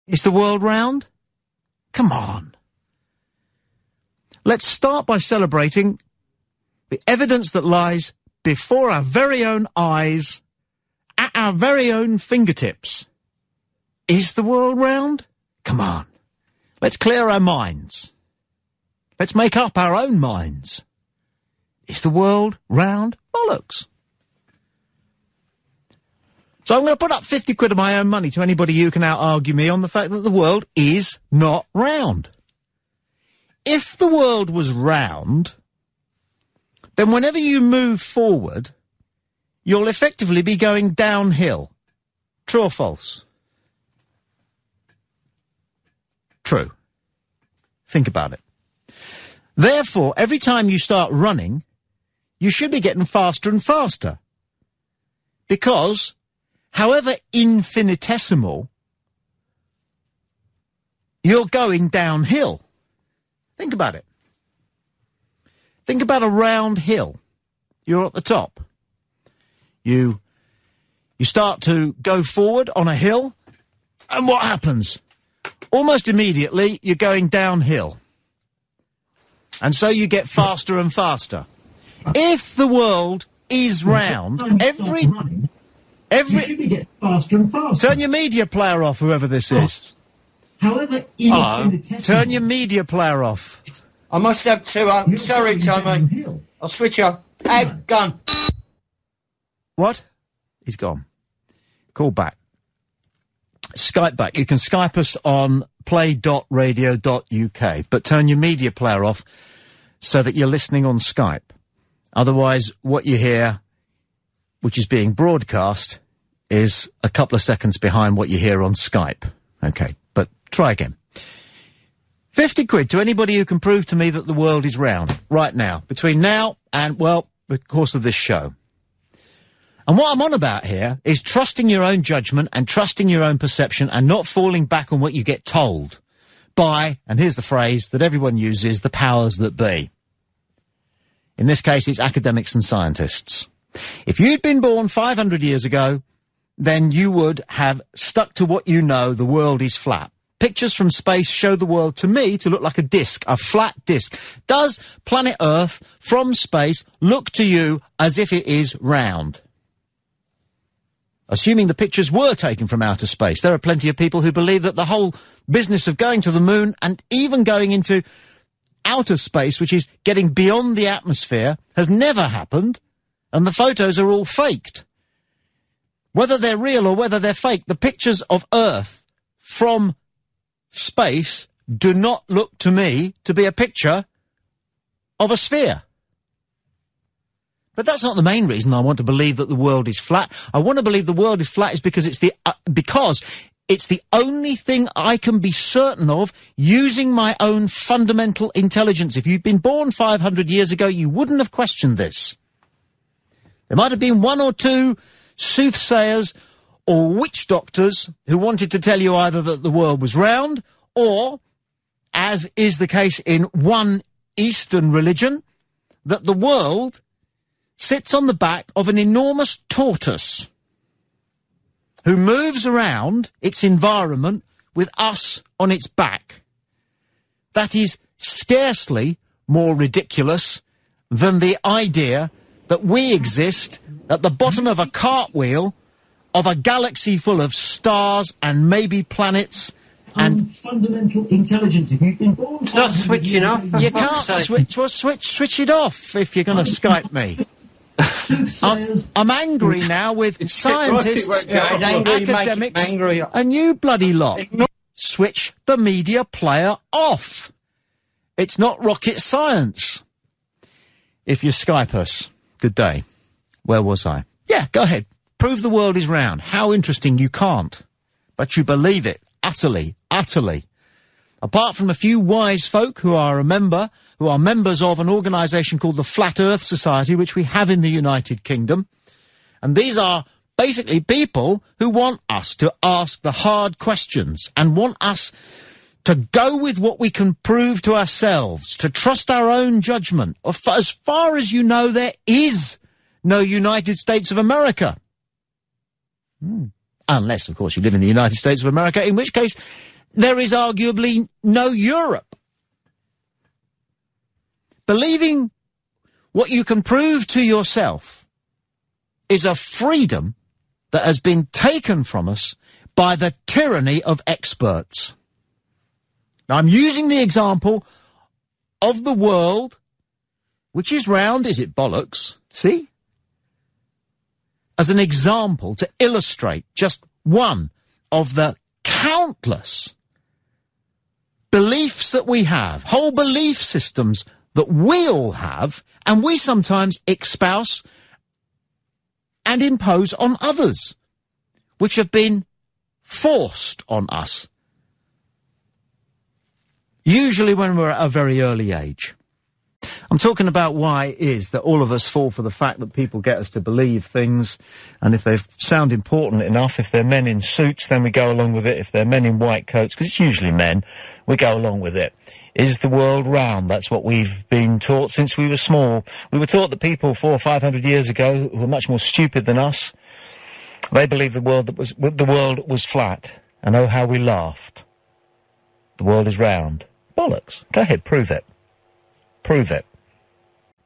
Is the world round? Come on. Let's start by celebrating the evidence that lies before our very own eyes, at our very own fingertips. Is the world round? Come on. Let's clear our minds. Let's make up our own minds. Is the world round? Bollocks. So I'm going to put up 50 quid of my own money to anybody who can out-argue me on the fact that the world is not round. If the world was round, then whenever you move forward, you'll effectively be going downhill. True or false? True. Think about it. Therefore, every time you start running, you should be getting faster and faster. Because, however infinitesimal, you're going downhill. Think about it. Think about a round hill. You're at the top. You start to go forward on a hill, and what happens? Almost immediately, you're going downhill. And so you get faster and faster. If the world is round, every... You should get faster and faster. Turn your media player off, whoever this is. However infinitesimal... Turn your media player off. I must have to... sorry, Tommy. I'll switch off. Hey, gone. What? He's gone. Call back. Skype back. You can Skype us on play.radio.uk, but turn your media player off so that you're listening on Skype. Otherwise, what you hear, which is being broadcast, is a couple of seconds behind what you hear on Skype. Okay, but try again. 50 quid to anybody who can prove to me that the world is round right now, between now and, well, the course of this show. And what I'm on about here is trusting your own judgment and trusting your own perception and not falling back on what you get told by, and here's the phrase that everyone uses, the powers that be. In this case, it's academics and scientists. If you'd been born 500 years ago, then you would have stuck to what you know, the world is flat. Pictures from space show the world to me to look like a disc, a flat disc. Does planet Earth from space look to you as if it is round? Assuming the pictures were taken from outer space, there are plenty of people who believe that the whole business of going to the moon and even going into outer space, which is getting beyond the atmosphere, has never happened, and the photos are all faked. Whether they're real or whether they're fake, the pictures of Earth from space do not look to me to be a picture of a sphere. But that's not the main reason I want to believe that the world is flat. I want to believe the world is flat is because it's the only thing I can be certain of using my own fundamental intelligence. If you'd been born 500 years ago, you wouldn't have questioned this. There might have been one or two soothsayers or witch doctors who wanted to tell you either that the world was round or, as is the case in one Eastern religion, that the world sits on the back of an enormous tortoise who moves around its environment with us on its back. That is scarcely more ridiculous than the idea that we exist at the bottom of a cartwheel of a galaxy full of stars and maybe planets and fundamental intelligence. If you've been born, start switching off. You can't switch. Well, switch it off if you're going to Skype me. I'm angry now with scientists, academics, and you bloody lot. Switch the media player off. It's not rocket science. If you Skype us, good day. Where was I? Yeah, go ahead. Prove the world is round. How interesting. You can't. But you believe it. Utterly, utterly. Apart from a few wise folk who are members of an organisation called the Flat Earth Society, which we have in the United Kingdom. And these are basically people who want us to ask the hard questions and want us to go with what we can prove to ourselves, to trust our own judgment. As far as you know, there is no United States of America. Unless, of course, you live in the United States of America, in which case there is arguably no Europe. Believing what you can prove to yourself is a freedom that has been taken from us by the tyranny of experts. Now, I'm using the example of the world, which is round, is it bollocks? See? As an example to illustrate just one of the countless beliefs that we have, whole belief systems that we all have, and we sometimes espouse and impose on others, which have been forced on us, usually when we're at a very early age. I'm talking about why it is that all of us fall for the fact that people get us to believe things, and if they sound important enough, if they're men in suits, then we go along with it. If they're men in white coats, because it's usually men, we go along with it. Is the world round? That's what we've been taught since we were small. We were taught that people 400 or 500 years ago who were much more stupid than us, they believed the world was flat, and oh how we laughed. The world is round. Bollocks. Go ahead, prove it. Prove it.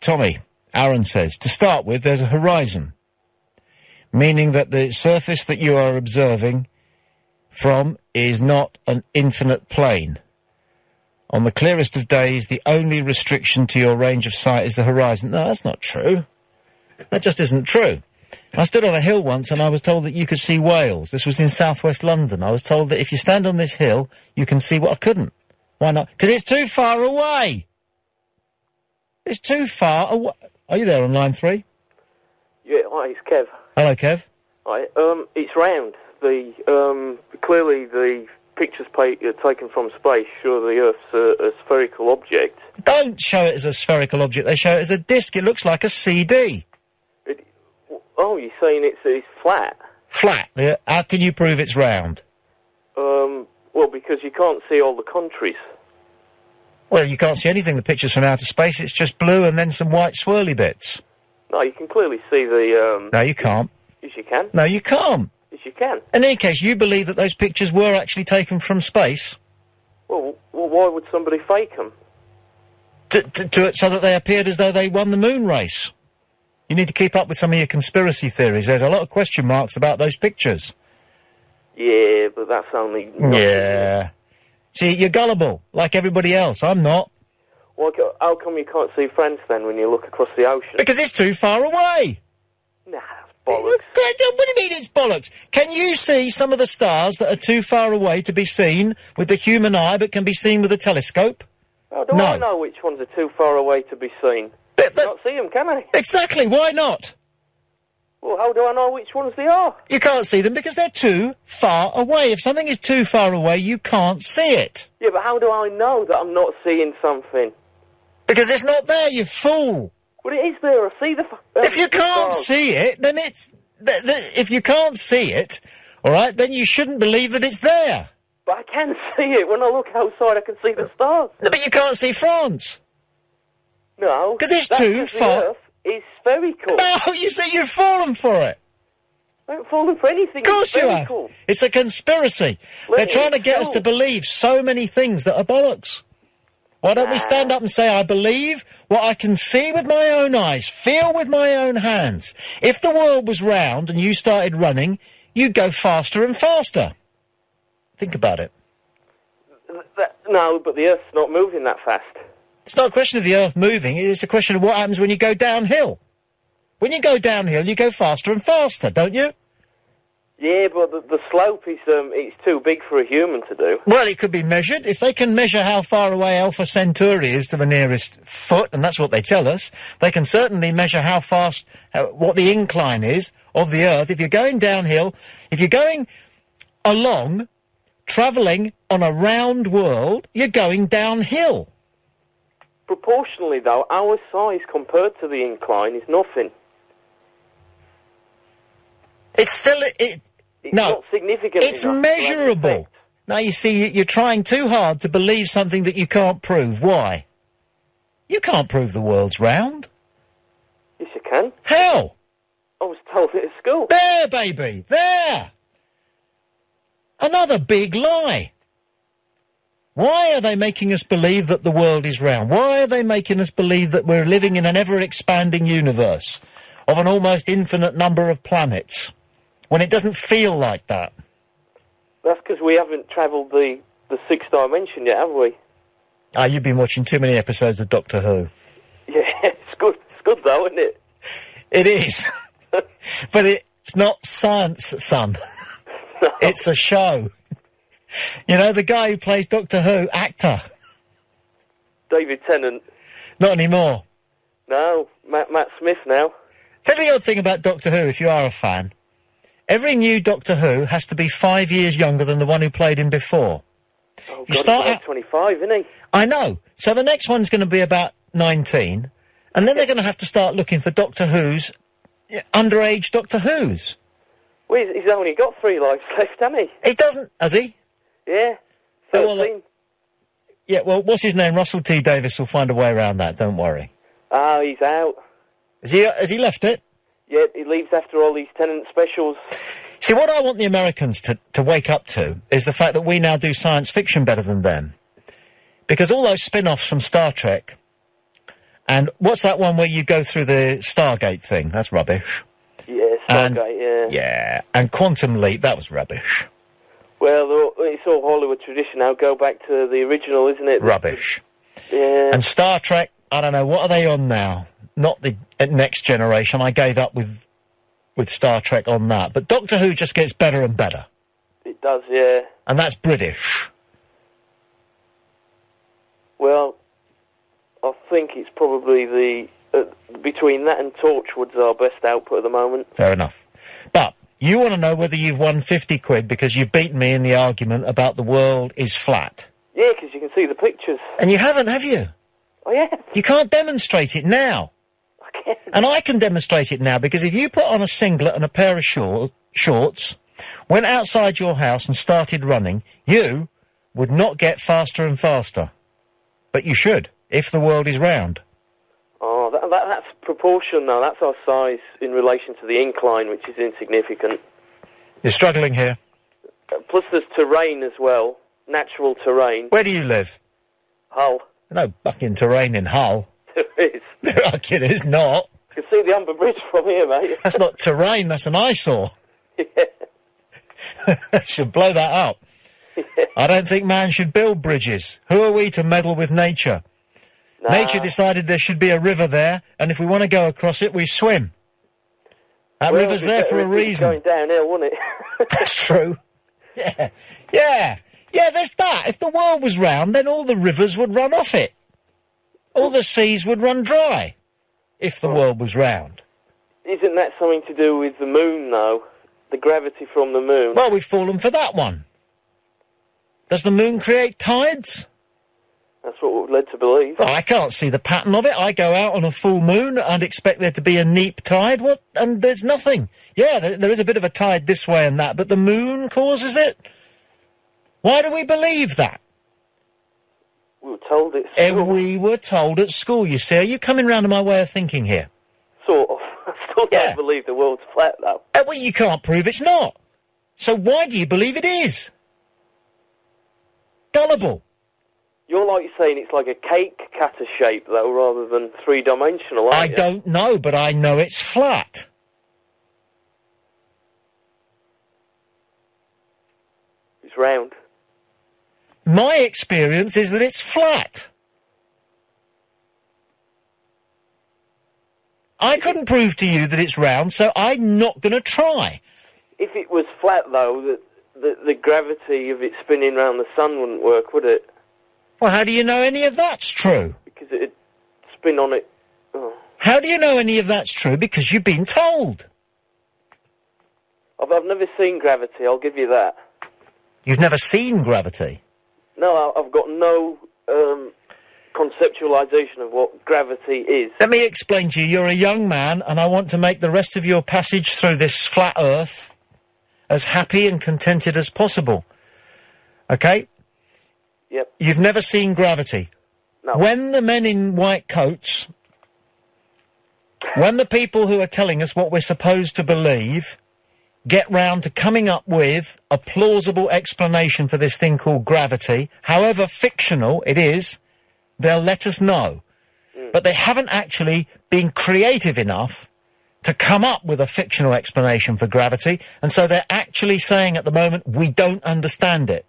Tommy, Aaron says, to start with, there's a horizon, meaning that the surface that you are observing from is not an infinite plane. On the clearest of days, the only restriction to your range of sight is the horizon. No, that's not true. That just isn't true. I stood on a hill once and I was told that you could see Wales. This was in southwest London. I was told that if you stand on this hill, you can see what I couldn't. Why not? Because it's too far away. It's too far away. Are you there on line 3? Yeah, hi, it's Kev. Hello, Kev. Hi, it's round. Clearly the pictures taken from space show the Earth's a spherical object. Don't show it as a spherical object. They show it as a disc. It looks like a CD. You're saying it's flat? Flat. Yeah. How can you prove it's round? Well, because you can't see all the countries. Well, you can't see anything. The picture's from outer space. It's just blue and then some white swirly bits. No, you can clearly see the... No, you can't. Yes, you can. No, you can't. Yes, you can. In any case, you believe that those pictures were actually taken from space? Well, why would somebody fake them? So that they appeared as though they won the moon race. You need to keep up with some of your conspiracy theories. There's a lot of question marks about those pictures. Yeah, but that's only... Yeah. See, you're gullible, like everybody else. I'm not. Well, how come you can't see France, then, when you look across the ocean? Because it's too far away. Nah, that's bollocks. What do you mean it's bollocks? Can you see some of the stars that are too far away to be seen with the human eye, but can be seen with a telescope? How do I know which ones are too far away to be seen? I can't see them, can I? Exactly, why not? Well, how do I know which ones they are? You can't see them because they're too far away. If something is too far away, you can't see it. Yeah, but how do I know that I'm not seeing something? Because it's not there, you fool. Well, it is there. I see the... if you can't see it, then it's... if you can't see it, all right, then you shouldn't believe that it's there. But I can see it. When I look outside, I can see the stars. No, but you can't see France. No. Because it's too far... The Earth is spherical. No, you see, you've fallen for it. I haven't fallen for anything. Of course you have. It's a conspiracy. They're trying to get us to believe so many things that are bollocks. Why don't we stand up and say, I believe what I can see with my own eyes, feel with my own hands. If the world was round and you started running, you'd go faster and faster. Think about it. No, but the Earth's not moving that fast. It's not a question of the Earth moving, it's a question of what happens when you go downhill. When you go downhill, you go faster and faster, don't you? Yeah, but the slope is it's too big for a human to do. Well, it could be measured. If they can measure how far away Alpha Centauri is to the nearest foot, and that's what they tell us, they can certainly measure how fast, what the incline is of the Earth. If you're going downhill, if you're going along, travelling on a round world, you're going downhill. Proportionally, though, our size compared to the incline is nothing. It's still... It's not significant. It's measurable. Now, you see, you're trying too hard to believe something that you can't prove. Why? You can't prove the world's round. Yes, you can. How? I was told it at school. There, baby! There! Another big lie. Why are they making us believe that the world is round? Why are they making us believe that we're living in an ever-expanding universe of an almost infinite number of planets, when it doesn't feel like that? That's because we haven't travelled the sixth dimension yet, have we? Ah, you've been watching too many episodes of Doctor Who. Yeah, it's good. It's good though, isn't it? It is. But it's not science, son. No. It's a show. You know, the guy who plays Doctor Who, actor. David Tennant. Not anymore. No, Matt Smith now. Tell you the other thing about Doctor Who, if you are a fan. Every new Doctor Who has to be 5 years younger than the one who played him before. Oh, You God, start he's out- like 25, isn't he? I know. So the next one's going to be about 19, and then they're going to have to start looking for Doctor Who's, underage Doctor Who's. Well, he's only got 3 lives left, hasn't he? He doesn't, has he? Yeah, Oh, 13. well, Yeah, well, what's his name? Russell T. Davies will find a way around that, don't worry. He's out. Has he left it? Yeah, he leaves after all these Tennant specials. See, what I want the Americans to wake up to is the fact that we now do science fiction better than them. Because all those spin-offs from Star Trek, and what's that one where you go through the Stargate thing? That's rubbish. Yeah, Stargate, yeah. Yeah, and Quantum Leap, that was rubbish. Well, it's all Hollywood tradition now. Go back to the original, isn't it? Rubbish. Yeah. And Star Trek, I don't know, what are they on now? Not the Next Generation. I gave up with Star Trek on that. But Doctor Who just gets better and better. It does, yeah. And that's British. Well, I think it's probably between that and Torchwood's our best output at the moment. Fair enough. But you want to know whether you've won 50 quid because you've beaten me in the argument about the world is flat. Yeah, because you can see the pictures. And you haven't, have you? Oh, yeah. You can't demonstrate it now. I can. And I can demonstrate it now because if you put on a singlet and a pair of shorts, went outside your house and started running, you would not get faster and faster. But you should, if the world is round. Oh, that's proportion, though. That's our size in relation to the incline, which is insignificant. You're struggling here. Plus there's terrain as well. Natural terrain. Where do you live? Hull. No fucking terrain in Hull. There is. It is not. You can see the Humber Bridge from here, mate. That's not terrain, that's an eyesore. Yeah. Should blow that up. Yeah. I don't think man should build bridges. Who are we to meddle with nature? Nah. Nature decided there should be a river there, and if we want to go across it, we swim. That Well, river's it'd be there for better a if it was reason. going downhill, wouldn't it? That's true. Yeah. Yeah. Yeah, there's that. If the world was round, then all the rivers would run off it. All the seas would run dry. If the world was round. Isn't that something to do with the moon, though? The gravity from the moon? Well, we've fallen for that one. Does the moon create tides? That's what we're led to believe. Well, I can't see the pattern of it. I go out on a full moon and expect there to be a neap tide. What? And there's nothing. Yeah, there is a bit of a tide this way and that, but the moon causes it? Why do we believe that? We were told it. Sort of. We were told at school, you see. Are you coming round to my way of thinking here? Sort of. I still Yeah. don't believe the world's flat, though. Well, you can't prove it's not. So why do you believe it is? Gullible. You're like saying it's like a cake cutter shape, though, rather than three-dimensional, aren't I you? don't know, but I know it's flat. It's round. My experience is that it's flat. I couldn't prove to you that it's round, so I'm not going to try. If it was flat, though, the gravity of it spinning around the sun wouldn't work, would it? Well, how do you know any of that's true? Because it'd spin on it. Oh. How do you know any of that's true? Because you've been told. I've never seen gravity, I'll give you that. You've never seen gravity? No, I've got no conceptualisation of what gravity is. Let me explain to you. You're a young man, and I want to make the rest of your passage through this flat earth as happy and contented as possible. Okay? Yep. You've never seen gravity. No. When the men in white coats, when the people who are telling us what we're supposed to believe get round to coming up with a plausible explanation for this thing called gravity, however fictional it is, they'll let us know. But they haven't actually been creative enough to come up with a fictional explanation for gravity, and so they're actually saying at the moment, we don't understand it.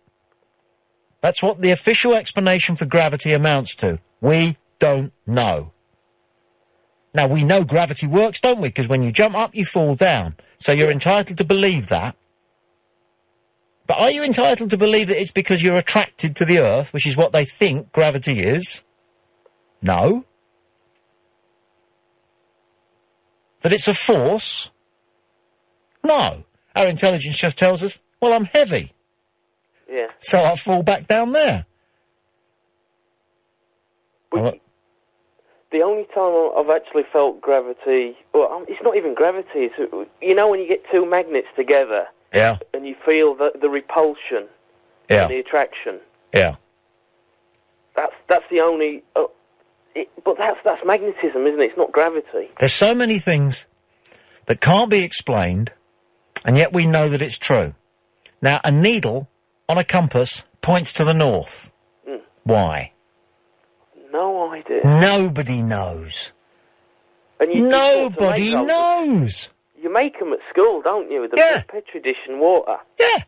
That's what the official explanation for gravity amounts to. We don't know. Now, we know gravity works, don't we? Because when you jump up, you fall down. So you're entitled to believe that. But are you entitled to believe that it's because you're attracted to the Earth, which is what they think gravity is? No. That it's a force? No. Our intelligence just tells us, well, I'm heavy. Yeah. So I'll fall back down there. The only time I've actually felt gravity, well, it's not even gravity, it's, you know when you get two magnets together, yeah, and you feel the repulsion, yeah, and the attraction. Yeah. That's the only, but that's magnetism, isn't it? It's not gravity. There's so many things that can't be explained, and yet we know that it's true. Now, a needle on a compass points to the north. Why? No idea. Nobody knows. And Nobody knows. You make them at school, don't you? With the Petri dish and water. Yeah.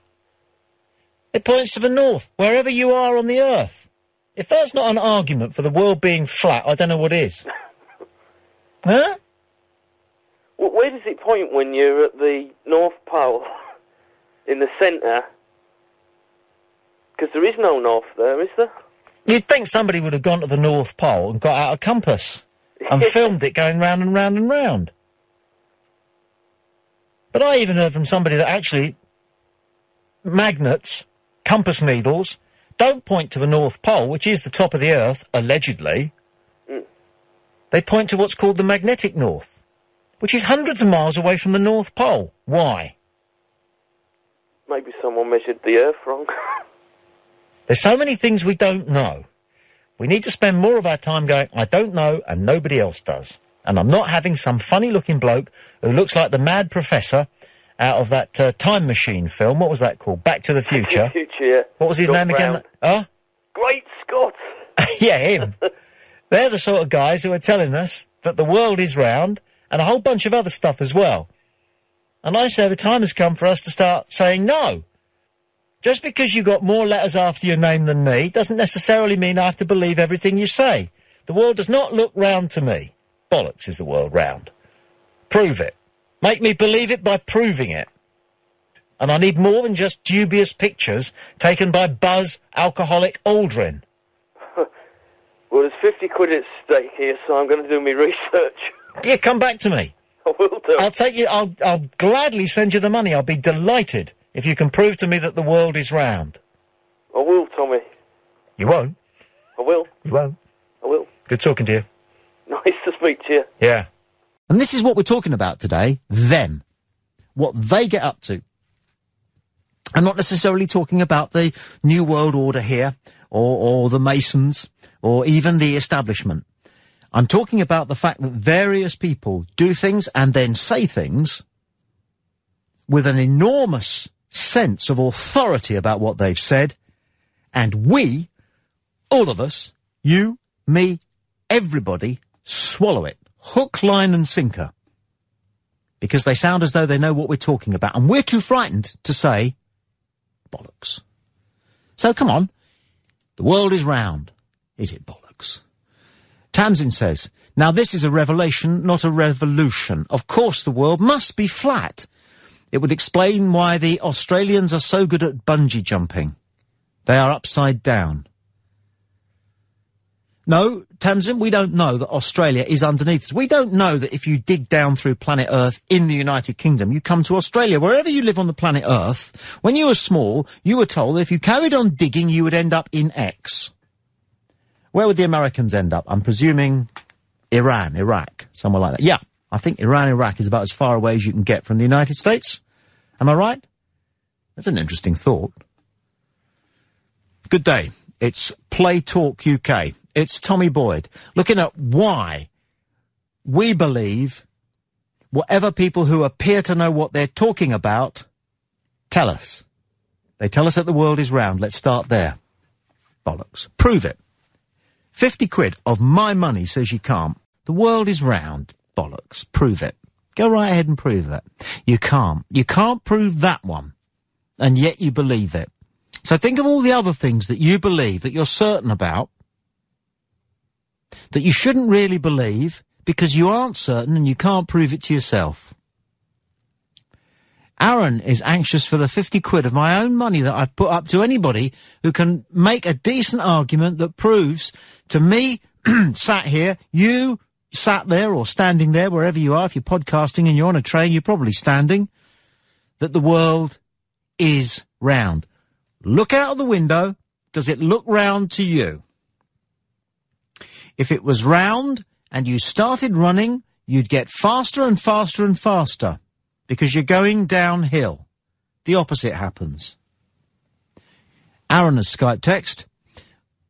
It points to the north, wherever you are on the Earth. If that's not an argument for the world being flat, I don't know what is. Huh? Well, where does it point when you're at the North Pole? In the centre? Because there is no north there, is there? You'd think somebody would have gone to the North Pole and got out a compass and filmed it going round and round and round. But I even heard from somebody that actually magnets, compass needles, don't point to the North Pole, which is the top of the Earth, allegedly. They point to what's called the magnetic north, which is hundreds of miles away from the North Pole. Why? Maybe someone measured the Earth wrong. There's so many things we don't know. We need to spend more of our time going, I don't know, and nobody else does. And I'm not having some funny-looking bloke who looks like the mad professor out of that Time Machine film. What was that called? Back to the Future. Yeah. What was his name again? Huh? Great Scott! Yeah, him. They're the sort of guys who are telling us that the world is round, and a whole bunch of other stuff as well. And I say the time has come for us to start saying no. Just because you got more letters after your name than me doesn't necessarily mean I have to believe everything you say. The world does not look round to me. Bollocks is the world round. Prove it. Make me believe it by proving it. And I need more than just dubious pictures taken by Buzz Alcoholic Aldrin. Well, there's 50 quid at stake here, so I'm going to do my research. Yeah, come back to me. I will do. I'll take you, I'll gladly send you the money. I'll be delighted if you can prove to me that the world is round. I will, Tommy. You won't? I will. You won't? I will. Good talking to you. Nice to speak to you. Yeah. And this is what we're talking about today, them. What they get up to. I'm not necessarily talking about the New World Order here, or the Masons, or even the establishment. I'm talking about the fact that various people do things and then say things with an enormous sense of authority about what they've said, and we, all of us, you, me, everybody, swallow it, hook, line and sinker, because they sound as though they know what we're talking about, and we're too frightened to say bollocks. So come on, the world is round. Is it bollocks? Tamsin says, now this is a revelation, not a revolution. Of course the world must be flat. It would explain why the Australians are so good at bungee jumping. They are upside down. No, Tamsin, we don't know that Australia is underneath us. We don't know that if you dig down through planet Earth in the United Kingdom, you come to Australia. Wherever you live on the planet Earth, when you were small, you were told that if you carried on digging, you would end up in X. Where would the Americans end up? I'm presuming Iran, Iraq, somewhere like that. Yeah, I think Iran, Iraq is about as far away as you can get from the United States. Am I right? That's an interesting thought. Good day. It's Play Talk UK. It's Tommy Boyd, looking at why we believe whatever people who appear to know what they're talking about tell us. They tell us that the world is round. Let's start there. Bollocks. Prove it. 50 quid of my money says you can't. The world is round. Bollocks. Prove it. Go right ahead and prove it. You can't. You can't prove that one. And yet you believe it. So think of all the other things that you believe, that you're certain about, that you shouldn't really believe because you aren't certain and you can't prove it to yourself. Aaron is anxious for the 50 quid of my own money that I've put up to anybody who can make a decent argument that proves to me, sat here, you sat there or standing there, wherever you are. If you're podcasting and you're on a train, you're probably standing, that the world is round. Look out of the window. Does it look round to you? If it was round and you started running, you'd get faster and faster and faster because you're going downhill. The opposite happens. Aaron has Skype text.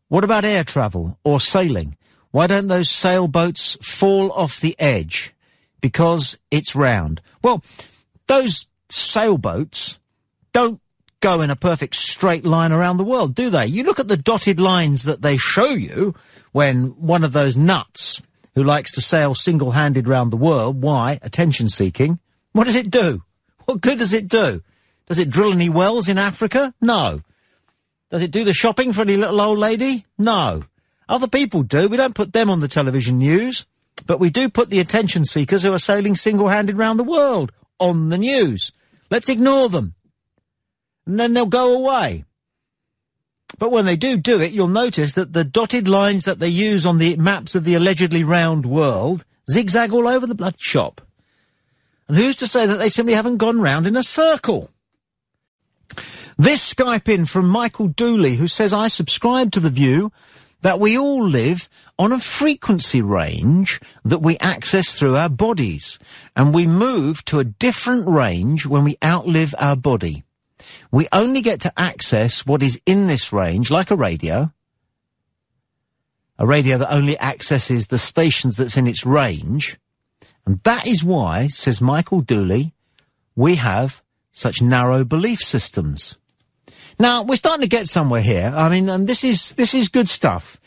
What about air travel or sailing? Why don't those sailboats fall off the edge? Because it's round. Well, those sailboats don't go in a perfect straight line around the world, do they? You look at the dotted lines that they show you when one of those nuts who likes to sail single-handed round the world, why? Attention-seeking. What does it do? What good does it do? Does it drill any wells in Africa? No. Does it do the shopping for any little old lady? No. Other people do. We don't put them on the television news, but we do put the attention-seekers who are sailing single-handed round the world on the news. Let's ignore them. And then they'll go away. But when they do it, you'll notice that the dotted lines that they use on the maps of the allegedly round world zigzag all over the blood shop. And who's to say that they simply haven't gone round in a circle? This Skype in from Michael Dooley, who says, I subscribe to the view that we all live on a frequency range that we access through our bodies, and we move to a different range when we outlive our body. We only get to access what is in this range, like a radio that only accesses the stations that's in its range. And that is why, says Michael Dooley, we have such narrow belief systems. Now, we're starting to get somewhere here. I mean, and this is good stuff.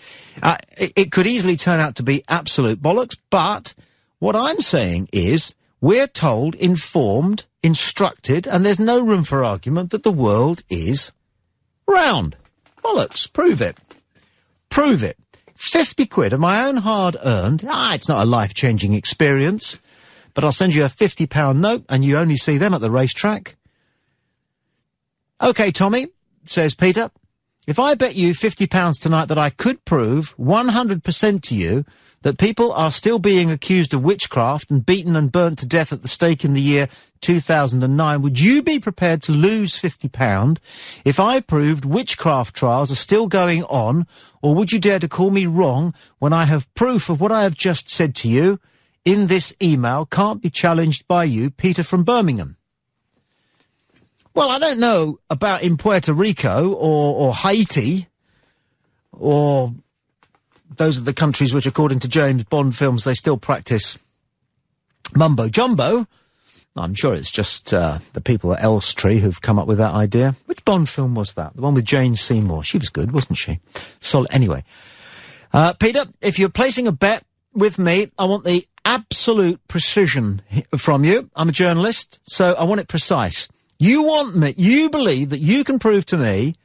It could easily turn out to be absolute bollocks, but what I'm saying is we're told, informed, instructed, and there's no room for argument that the world is round. Bollocks. Prove it. Prove it. 50 quid of my own hard-earned. It's not a life-changing experience, but I'll send you a £50 note and you only see them at the racetrack. OK, Tommy, says Peter, if I bet you £50 tonight that I could prove 100% to you that people are still being accused of witchcraft and beaten and burnt to death at the stake in the year 2009, would you be prepared to lose £50 if I proved witchcraft trials are still going on, or would you dare to call me wrong when I have proof of what I have just said to you in this email can't be challenged by you, Peter from Birmingham? Well, I don't know about in Puerto Rico or Haiti, or those are the countries which, according to James Bond films, they still practice mumbo-jumbo. I'm sure it's just the people at Elstree who've come up with that idea. Which Bond film was that? The one with Jane Seymour. She was good, wasn't she? Solid. Anyway, Peter, if you're placing a bet with me, I want the absolute precision from you. I'm a journalist, so I want it precise. You believe that you can prove to me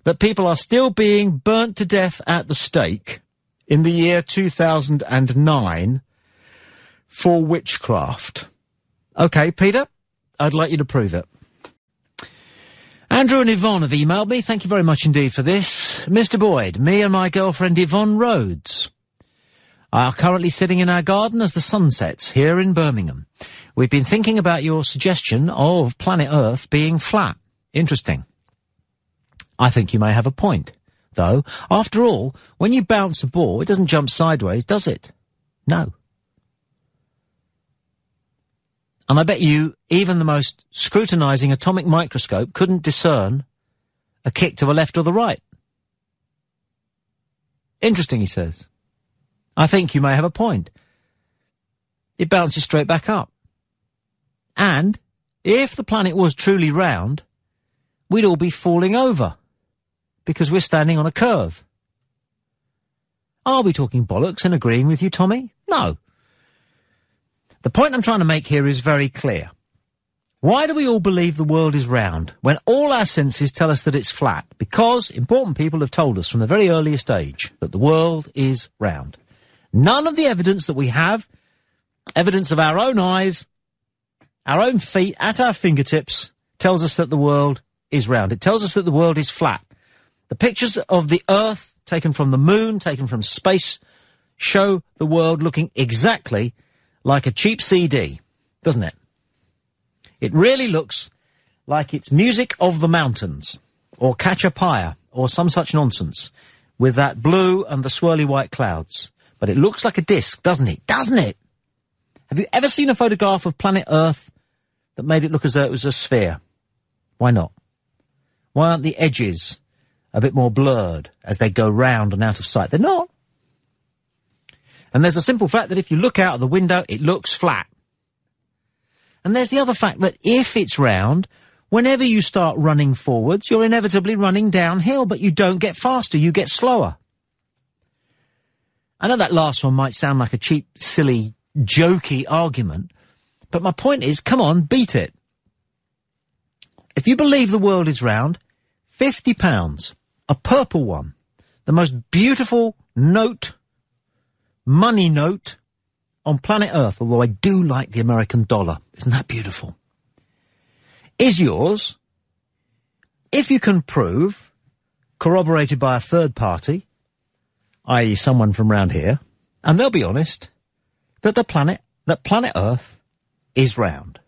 that people are still being burnt to death at the stake in the year 2009 for witchcraft. OK, Peter, I'd like you to prove it. Andrew and Yvonne have emailed me. Thank you very much indeed for this. Mr. Boyd, me and my girlfriend Yvonne Rhodes are currently sitting in our garden as the sun sets here in Birmingham. We've been thinking about your suggestion of planet Earth being flat. Interesting. I think you may have a point, though. After all, when you bounce a ball, it doesn't jump sideways, does it? No. And I bet you even the most scrutinising atomic microscope couldn't discern a kick to the left or the right. Interesting, he says. I think you may have a point. It bounces straight back up. And if the planet was truly round, we'd all be falling over because we're standing on a curve. Are we talking bollocks and agreeing with you, Tommy? No. The point I'm trying to make here is very clear. Why do we all believe the world is round when all our senses tell us that it's flat? Because important people have told us from the very earliest age that the world is round. None of the evidence that we have, evidence of our own eyes, our own feet at our fingertips, tells us that the world is round. It tells us that the world is flat. The pictures of the Earth taken from the moon, taken from space, show the world looking exactly like a cheap CD, doesn't it? It really looks like it's Music of the Mountains, or Catch a Pyre, or some such nonsense, with that blue and the swirly white clouds. But it looks like a disc, doesn't it? Doesn't it? Have you ever seen a photograph of planet Earth that made it look as though it was a sphere? Why not? Why aren't the edges a bit more blurred as they go round and out of sight? They're not. And there's a simple fact that if you look out of the window, it looks flat. And there's the other fact that if it's round, whenever you start running forwards, you're inevitably running downhill, but you don't get faster, you get slower. I know that last one might sound like a cheap, silly, jokey argument, but my point is, come on, beat it. If you believe the world is round, £50, a purple one, the most beautiful money note on planet Earth, although I do like the American dollar. Isn't that beautiful? Is yours, if you can prove, corroborated by a third party, i.e. someone from round here, and they'll be honest, that planet Earth is round.